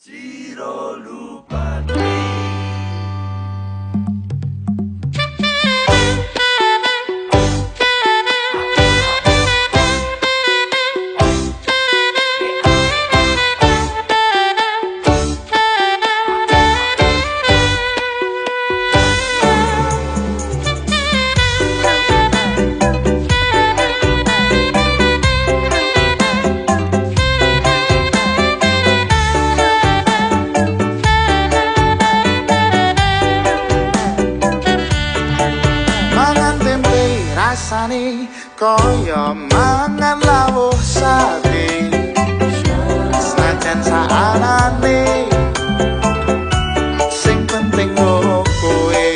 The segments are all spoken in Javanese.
Ciro Lupatri. Rasane kaya mangan lawuh sate senajan saanane sing penting kowe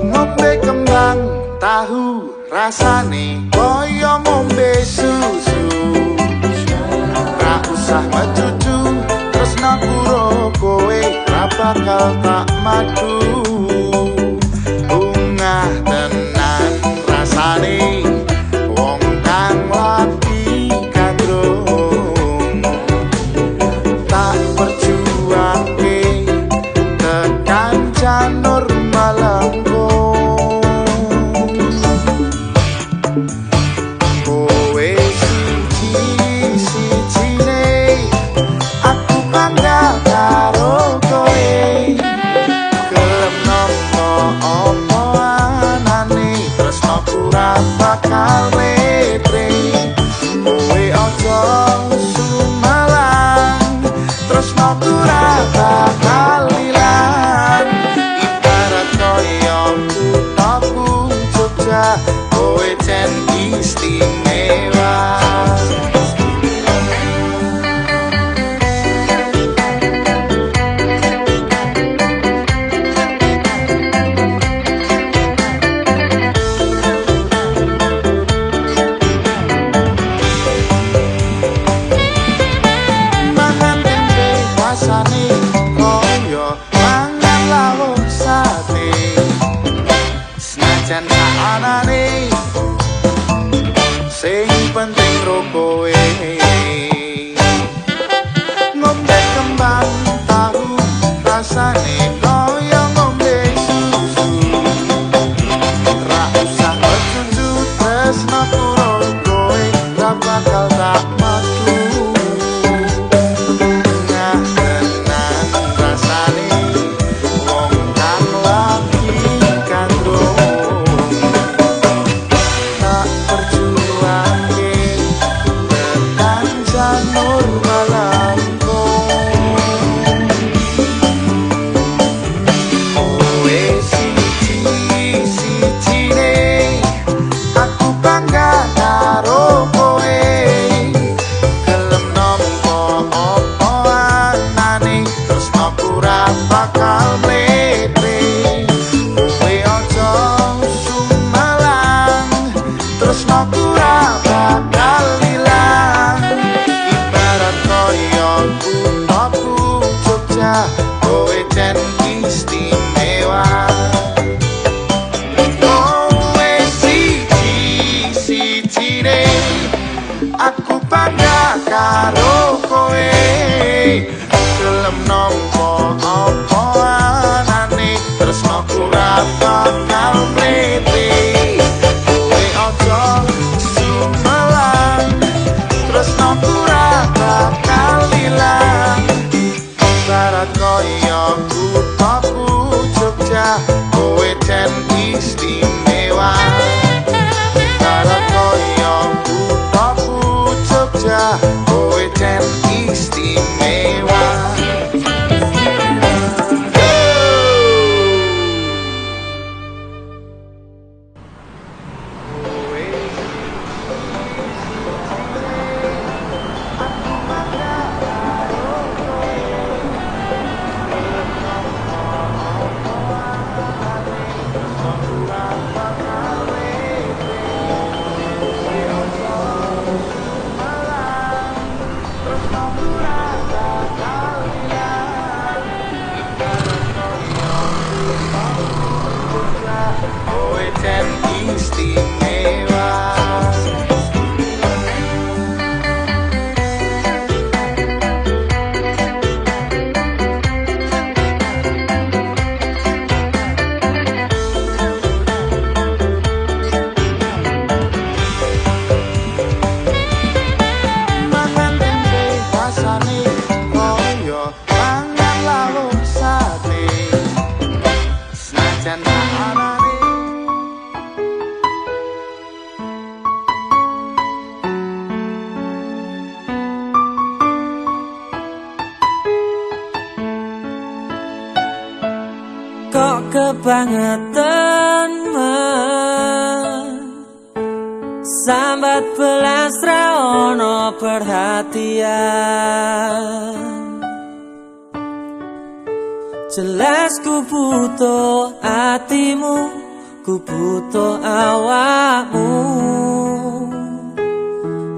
ngombe kembang tahu rasane kaya ngombe susu ra usah mecucu tresna karo kowe ra bakal tak madu tenan rasane wong kang lagi kandung tak perjuangke tekan janur malangkung kowe siji-sijine aku bangga karo kowe gelem nopo bakal letre kowe aja sumalang tresno ora bakal ilang ibarat koyo kuthaku Jogja kowe jen istimewa. Senajan saanane sing penting ro kowe ngombe kembang tahu rasane kaya ngombe susu ra usah mecucu tresno karo kowe ra bakal tak madu bakal letre kowe aja sumalang tresno ora bakal ilang ibarat koyo kuthaku Jogja kowe jen istimewa kowe siji-sijine aku bangga karo kowe gelem nampa apa anane tresno ora bakal mlete kowe aja sumelang tresno ora bakal ilang ibarat koyo kuthaku Jogja kowe jen istimewa ibarat koyo kuthaku Jogja kowe jen istimewa. kebangetan sambat belas ra ono perhatian. Jelas ku butuh hatimu, ku butuh awakmu.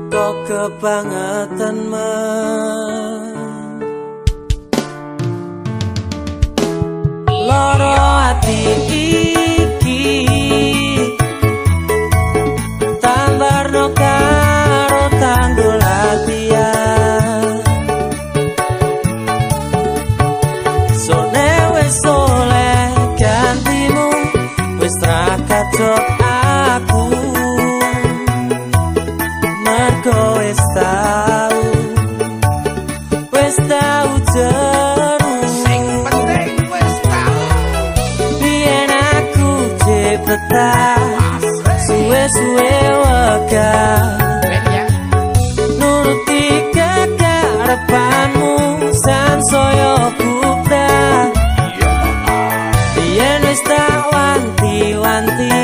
Kok kebangetan loro hati iki tambarno karo tanggul latihan. Sone wis oleh gantimu, wis ra kacok aku. Mergo wis tau jeru. Sing penting wis tau. Biyen aku cepetan, suwe-suwe wegah. Nuruti kekarepanmu sansaya bubrah. Biyen wis tak wanti-wanti,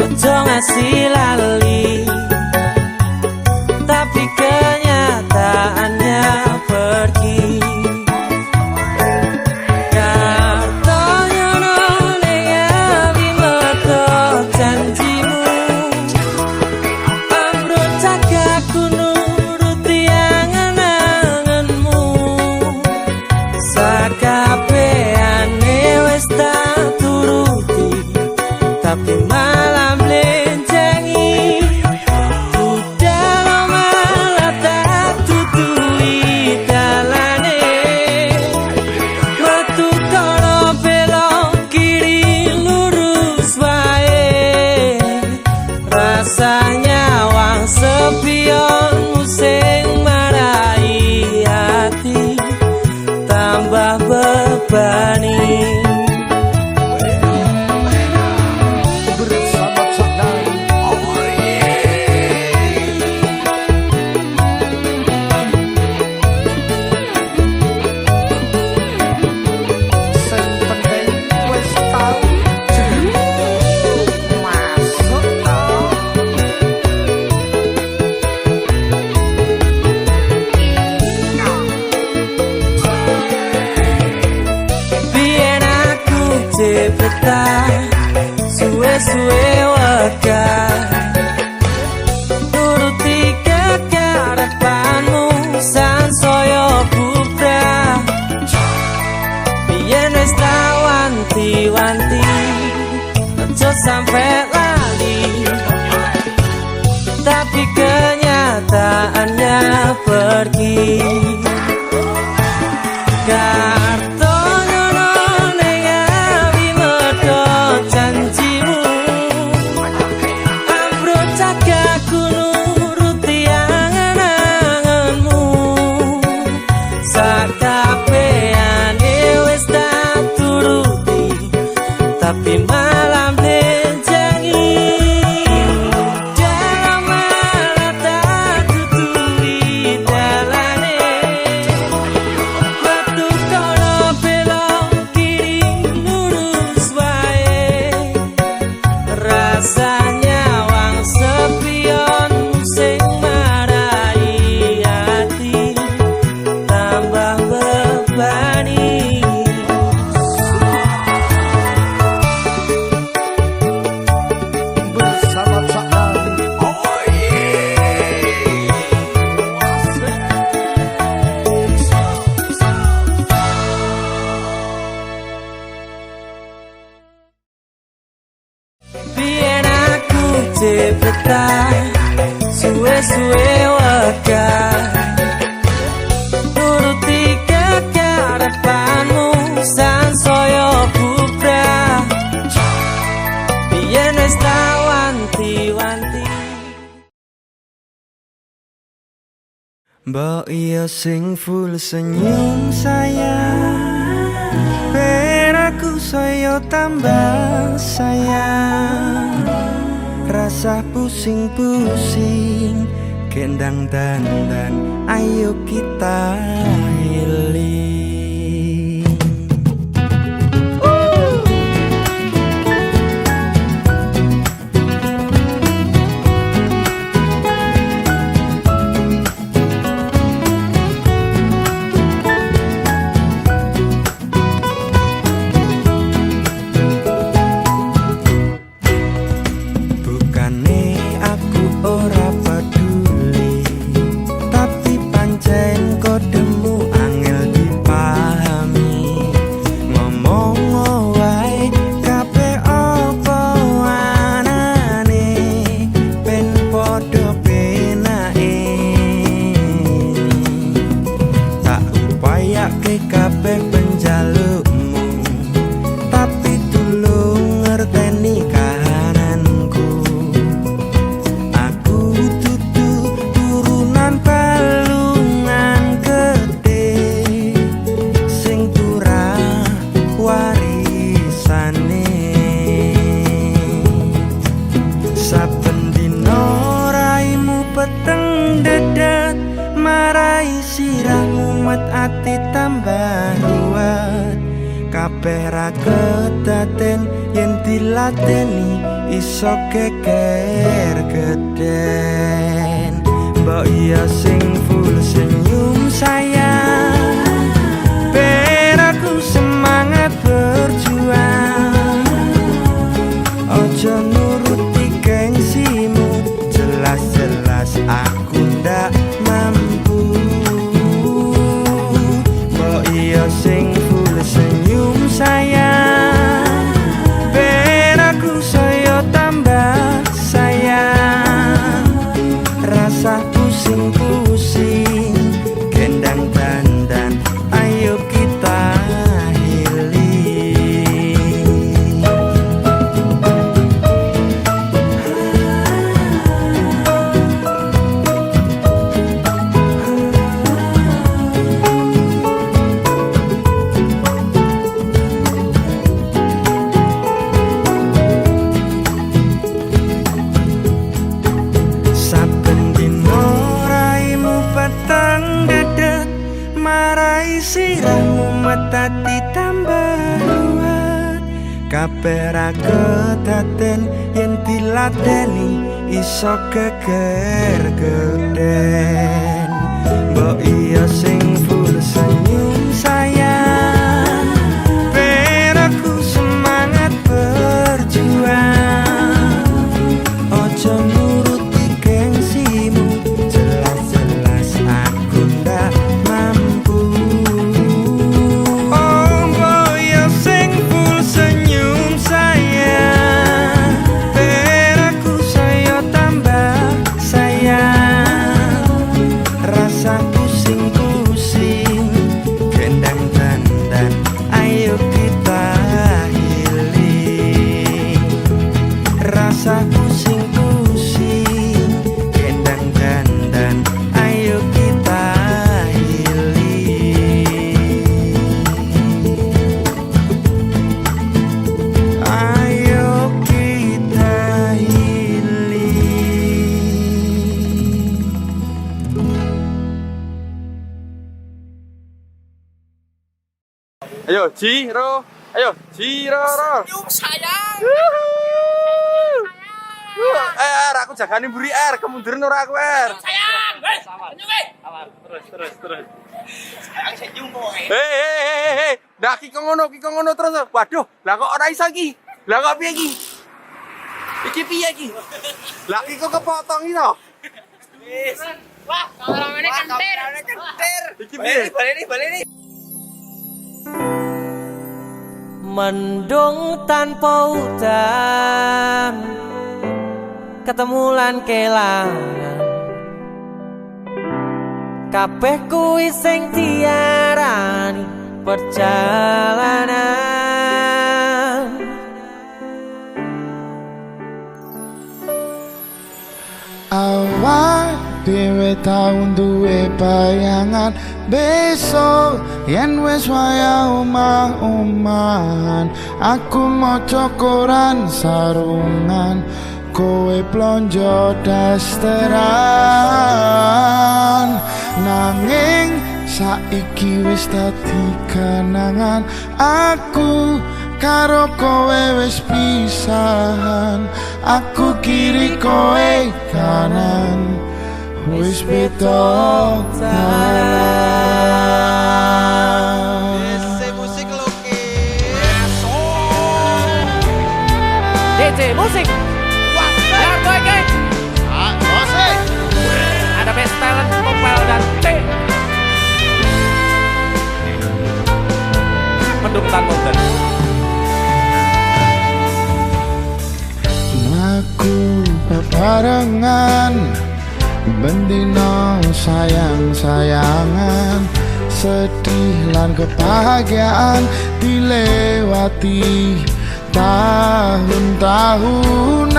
ojo ngasih lali. Tapi kenyataannya pergi. Kartonya nolnya bimeto janjimu, ambruk cagaku nuruti angen-angenmu. Sakabehane wis tak turuti, tapi malam blencengi. Rasanya wang sepionmu sing marai hati tambah bebani. Suwe-suwe wegah, nuruti kekarepanmu sansaya bubrah. Biyen wis tak wanti-wanti, ojo sampe lali. Tapi kenyataannya pergi. Tapi malam blencengi, dalam malam tak tuturi dalane. Metu kono belok kiri lurus wae. Rasanya wang sepionmu sing marai hati tambah bebani. Biyen aku cepetan, suwe-suwe wegah, nuruti kekarepanmu sansaya bubrah. Biyen wis tak wanti-wanti. Mbok iya sing full senyum sayang, ben aku saya tambah sayang. Rasa pusing-pusing, kendang dandan, ayo kita healing. nulungi kabeh penjalukmu, tapi tulung ngerteni kahananku. Aku dudu turunan balungan gede sing turah warisane. Saben dina raimu peteng dedet marai sirahmu mat ati tambah ruwet. Kabeh ra kedaden yen dilateni iso geger geden. Mbok iya sing full senyum sayang, ben aku semangat berjuang. Ojo nuruti gengsimu, jelas-jelas aku ndak mampu. Mbok iya sing full senyum sayang, ben aku saya tambah sayang. Rasa pusing-pusing gendang dandan, ayo kita healing. Saben dino raimu peteng dedet marai sirahmu metati tambah ruwet. Kabeh ra kedaden yen diladeni iso geger geden. Mbok iya sing full senyum sayang, ben aku semangat berjuang. Ojo nuruti gengsimu, jelas-jelas aku ndak mampu. Oh boy, sing full senyum sayang, ben aku saya tambah sayang. Rasa pusing-pusing gendang dandan, ayo kita healing. Rasa pusing-pusing gendang dandan, ayo kita healing. Ayo kita healing. Ayo Jiro, ayo Jiro. Senyum sayang. Aku jagani mburi kemunduran ora aku Sayang, senyum Terus. sayang senyum kowe. Hei. Dah ki kok ngono terus. Waduh, lah kok ora iso iki? Lah kok piye iki? Iki piye iki? Lah ki kok kepotong iki to? Wis. Wah, kameramennya kentir. Iki piye? Baleni. Mendung tanpa udan, ketemu lan kelangan. Kabeh kuwi sing diarani perjalanan. Awak dhewe tau duwe bayangan besok yen wis waya omah-omahan. Aku maca koran sarungan, kowe plonjo dasteran. Nanging saiki wis dadi kenangan, aku karo kowe wis pisahan. Aku kiri kowe kanan, wis beda dalan. Musik loki. DJ musik. Ya boy geng. Ada best talent Kopel dan T. Mendung tanpa udan. Aku bebarengan bendino sayang-sayangan, sedih lan kebahagiaan dilewati tahun-tahunan.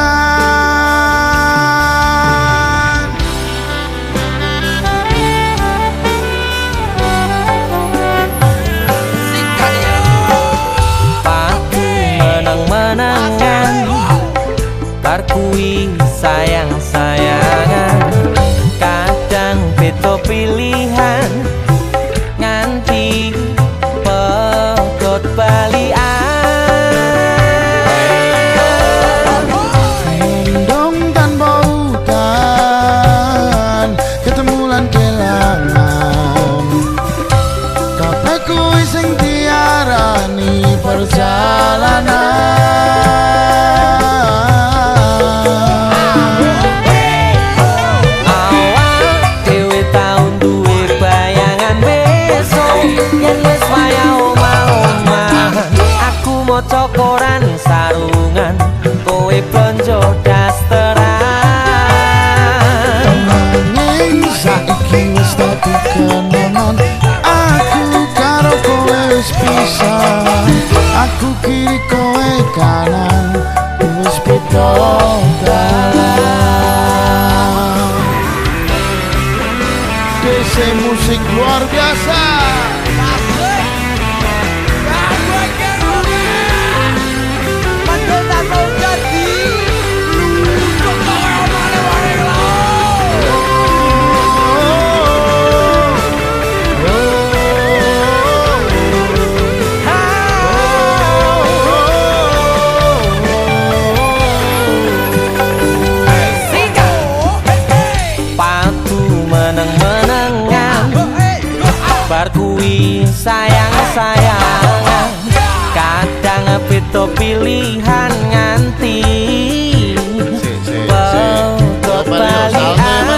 Paku menang-menangan, bar kuwi sayang-sayangan. Kadang beda pilihan nganti pekot balian. Mendung tanpa udan, ketemu lan kelangan. Kabeh kuwi sing diarani perjalanan. Maca koran sarungan, kowe blonjo dasteran. Nanging saiki wis dadi kenangan, aku karo kowe wis pisah. Aku kiri kowe kanan, wis beda dalan. DC musik luar biasa. Bar kuwi sayang-sayangan, kadang beda pilihan nganti pekot balian.